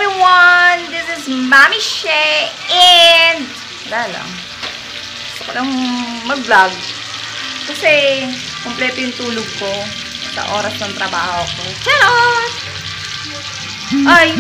everyone! This is Mami Shay and wala lang. Gusto ko lang mag-vlog kasi kompleto yung tulog ko sa oras ng trabaho ko. Charot! Ay!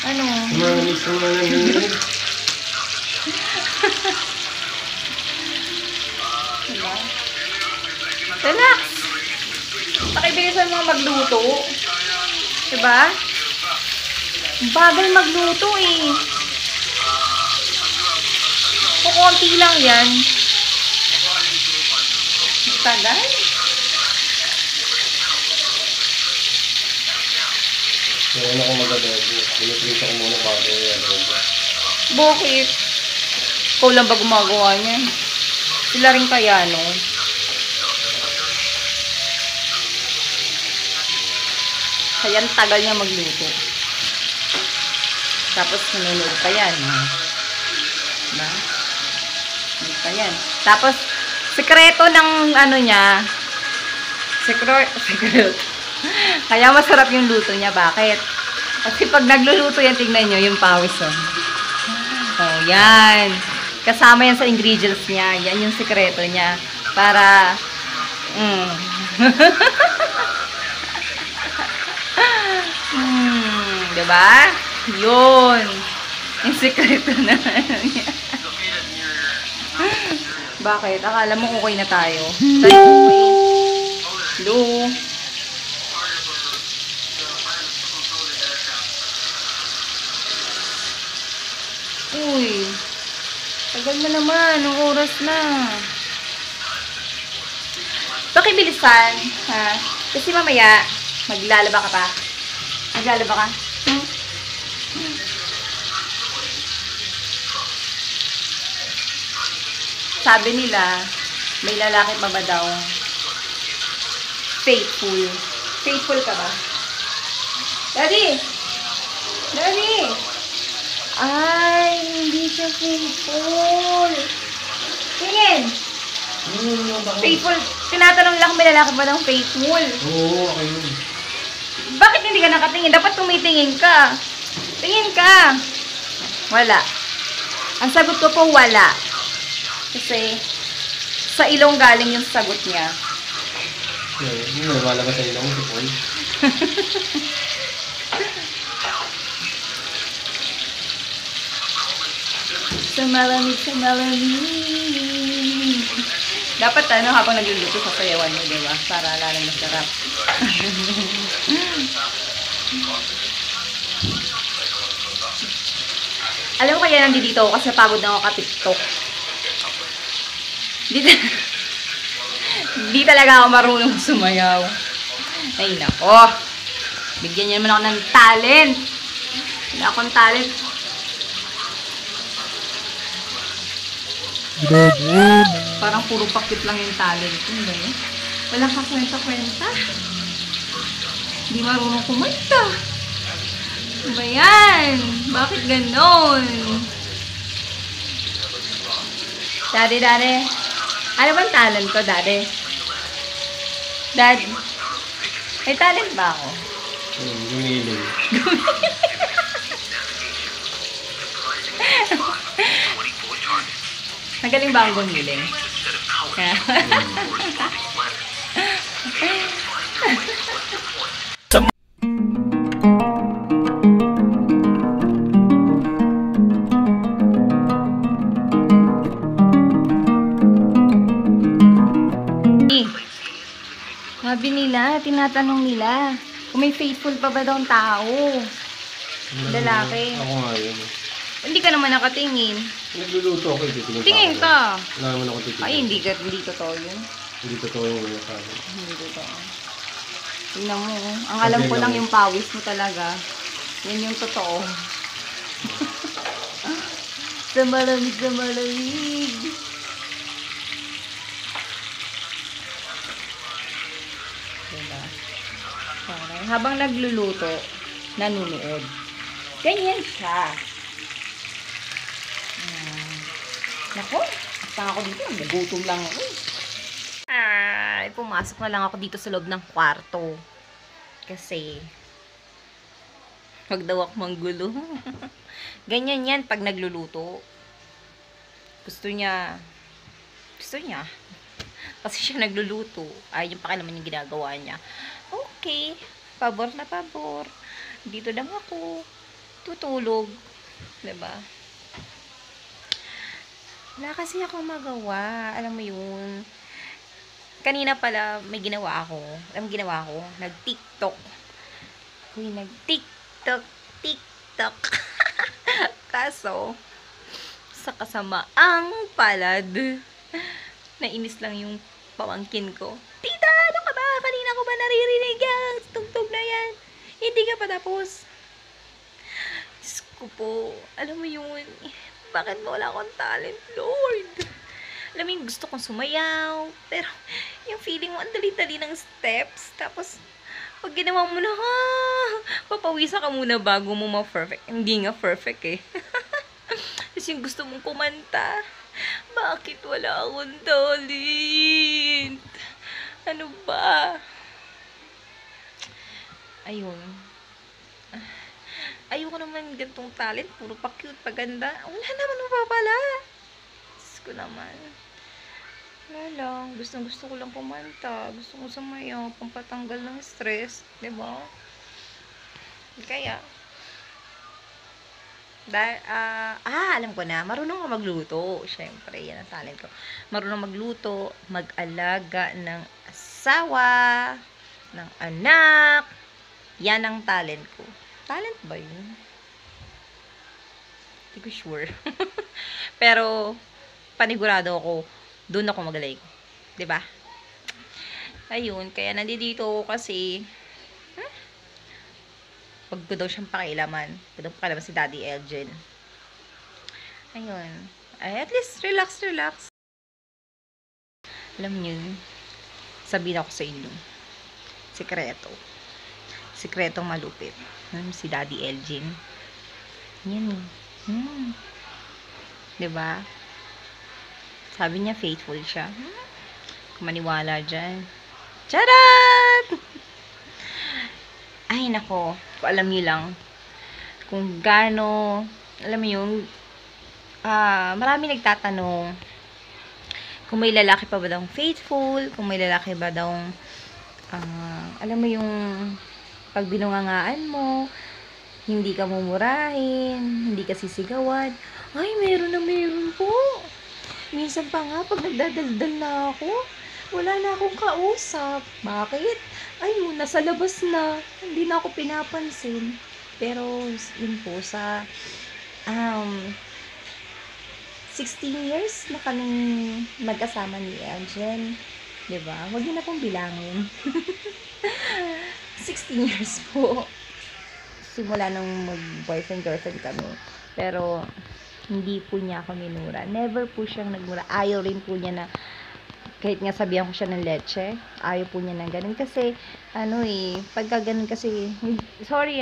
Ano? Diba? Relax! Pakibilisan mo magluto. Diba? Bagal magluto eh. Kukunti lang yan. Tagal? Kaya na akong mag-adobo. Piniprito ko muna bago yung adobo. Bakit? Ikaw lang ba gumagawa niya? Sila rin kaya, no? Kaya ang tagal niya magluto. Tapos nunod pa yan. Diba? Nunod pa yan. Tapos, sekreto ng ano niya. Sekreto. Kaya masarap yung luto niya. Bakit? Kasi pag nagluluto yan, tingnan nyo, yung pawis. Oh, yan. Kasama yan sa ingredients niya. Yan yung sekreto niya. Para, diba? Yun. Yung sekreto na niya. Bakit? Akala mo okay na tayo? Tayo okay. Hello? Uy. Tagal na naman. Ang oras na. Pakibilisan. Ha? Kasi mamaya, maglalaba ka pa. Maglalaba ka? Sabi nila, may lalaki pa ba daw? Faithful. Faithful ka ba? Daddy! Daddy! Ay, hindi siya faithful. Tingin! Faithful. Tinatanong lang kung may lalaki ba daw faithful. Oo, okay yun. Bakit hindi ka nakatingin? Dapat tumitingin ka. Tingin ka. Wala. Ang sagot ko po, wala. Kasi, sa ilong galing yung sagot niya. Hindi, wala ba sa ilong si Paul? Sa malamig. Dapat ano, habang nagluluto, sasayawan mo, diba? Para lalong masarap. Alam mo kaya nandito ako kasi pagod na ako ka-TikTok. Di talaga ako marunong sumayaw. Ay, nako. Bigyan niya naman ako ng talent. Wala akong talent. Parang puro pakit lang yung talent ko. Walang kakwenta-kwenta. Hindi marunong kumanta. Ano ba yan? Bakit ganon? Daddy. Ano bang talent ko, Daddy? Dad, may talent ba ako? Gumiling. Magaling ba ang gumiling? Sabi nila, tinatanong nila, kung may faithful pa ba daw ang tao? Lalaki. Ako nga yun. Hindi ka naman nakatingin. Nagluluto ako, titingin Tingin ka. Wala naman ako titingin. Ay, hindi totoo yun. Hindi totoo yung sabi. Hindi totoo. Tingnan mo. Ang alam ko lang yung pawis mo talaga. Yan yung totoo. Sa malamig. Diba? Parang habang nagluluto, nanunood. Ganyan siya. Nako, basta ako dito. Nagutom lang ako. Ay, pumasok na lang ako dito sa loob ng kwarto. Kasi, Wag daw ako manggulo. Ganyan yan pag nagluluto. Gusto niya. Gusto niya. Kasi siya nagluluto. Ay, yung pakilaman yung ginagawa niya. Okay. Pabor na pabor. Dito lang ako. Tutulog. Diba? Wala kasi ako magawa. Alam mo yun. Kanina pala may ginawa ako. Alam mo ginawa ko? Nag-TikTok. Uy, nag-TikTok. TikTok. Kaso, sa kasamaang palad, nainis lang yung pamangkin ko. Tita, ano ka ba? Kanina ko ba naririnig yan? Tugtog na yan. Hindi ka pa tapos. Diyos ko po. Alam mo yun, bakit mo wala akong talent, Lord? Alam mo yung gusto kong sumayaw, pero yung feeling mo, ang dali-dali ng steps, tapos, pag ginawa mo na, papawisa ka muna bago mo ma-perfect. Hindi nga perfect eh. Kasi yung gusto mong kumanta, bakit wala akong talent? Ano ba? Ayun. Ayoko naman gantong talent. Puro pa cute, paganda. Wala naman mapapala. Diyos ko naman. Wala lang. Gusto ko lang kumanta. Gusto ko sumayaw. Pampatanggal ng stress. Diba? Kaya, alam ko na. Marunong ako magluto. Siyempre, yan ang talent ko. Marunong magluto, mag-alaga ng asawa, ng anak. Yan ang talent ko. Talent ba yun? Hindi ko sure. Pero, panigurado ako, doon ako magaling. 'Di ba? Ayun, kaya nandito ako kasi, wag ko daw siyang pakialaman. Wag daw pakialaman si Daddy Elgin. Ayun. Ay, at least, relax. Alam niyo, sabihin ako sa inyo. Sikretong malupit. Si Daddy Elgin. Yan. Diba? Sabi niya, faithful siya. Kung maniwala dyan. Charat! Ay, nako. Kung alam niyo lang, kung gaano, alam mo yung, marami nagtatanong, kung may lalaki pa ba daw faithful, kung may lalaki ba daw, alam mo yung, pag binungangaan mo, hindi ka mumurahin, hindi ka sisigawan. Ay, meron po. Minsan pa nga, pag nagdadaldal na ako, wala na akong kausap. Bakit? Ay, nasa labas na. Hindi na ako pinapansin. Pero, yun po, sa 16 years na kaming magkasama ni Elgin. Diba? Huwag niyo na pong bilangin. 16 years po. Simula nung mag-boyfriend-girlfriend kami. Pero, hindi po niya ako minura. Never po siyang nagmura. Ayaw rin po niya na, kahit nga sabihan ko siya ng leche, ayaw po niya ng ganun. Kasi, pagka ganun kasi, sorry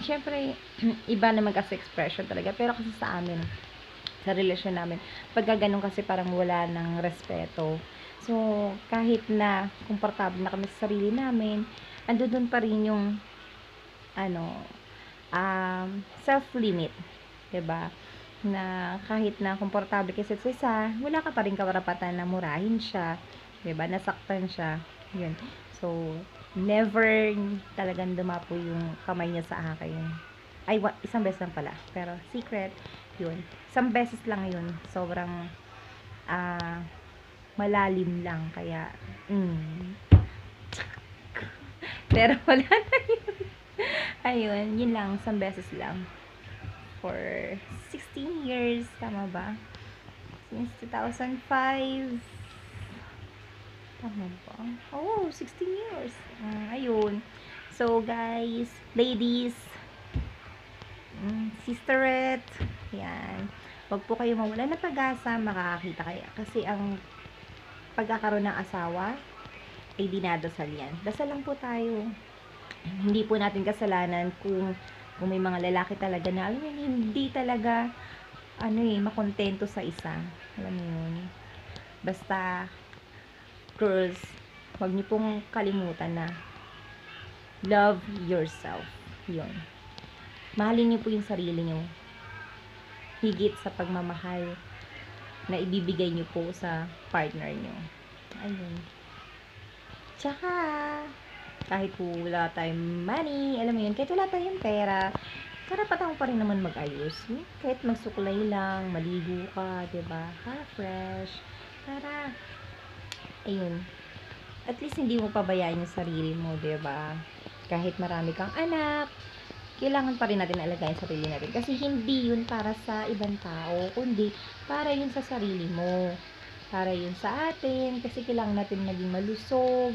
syempre, iba naman kasi expression talaga. Pero kasi sa amin, sa relasyon namin, pagka ganun kasi parang wala ng respeto. So, kahit na komportable na kami sa sarili namin, ando dun pa rin yung, self-limit. Diba? Na kahit na komportable kasi sa isa, wala ka pa rin karapatan na murahin siya. Diba? Nasaktan siya. Yun. So, never talagang dumapo yung kamay niya sa akin. Ay, isang beses lang pala. Pero, secret, yun. Isang beses lang yun. Sobrang, malalim lang. Kaya, pero wala na yun. Ayun, yun lang. Isang beses lang. For 16 years. Tama ba? Since 2005. Tama ba? Oh, 16 years. Ayun. So, guys, ladies, sisterette, yan. Huwag po kayo mawala ng pag-asa, makakakita kayo. Kasi ang pagkakaroon ng asawa, ay dinadasal yan. Dasal lang po tayo. Hindi po natin kasalanan kung may mga lalaki talaga na, alam mo, hindi talaga, makontento sa isa. Alam mo yun. Basta, girls, huwag niyo pong kalimutan na, love yourself. Yun. Mahalin niyo po yung sarili niyo. Higit sa pagmamahal na ibibigay niyo po sa partner niyo. Ayun. Tsaka, kahit po wala tayong money, alam mo yun, kahit wala tayong pera, karapatan mo pa rin naman mag-ayos. Kahit magsuklay lang, maligo ka, diba? Para fresh. Para, ayun. At least hindi mo pabayaan yung sarili mo, diba? Kahit marami kang anak, kailangan pa rin natin alagayin sarili natin. Kasi hindi yun para sa ibang tao, kundi para yun sa sarili mo. Para yun sa atin, kasi kailangan natin maging malusog.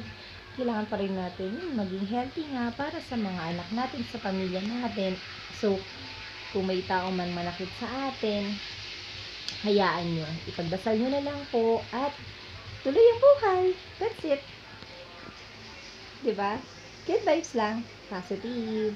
Kailangan pa rin natin maging healthy nga para sa mga anak natin, sa pamilya natin. So, kung may tao man manakit sa atin, hayaan nyo. Ipagdasal nyo na lang po at tuloy ang buhay. That's it. Diba? Good vibes lang. Positive.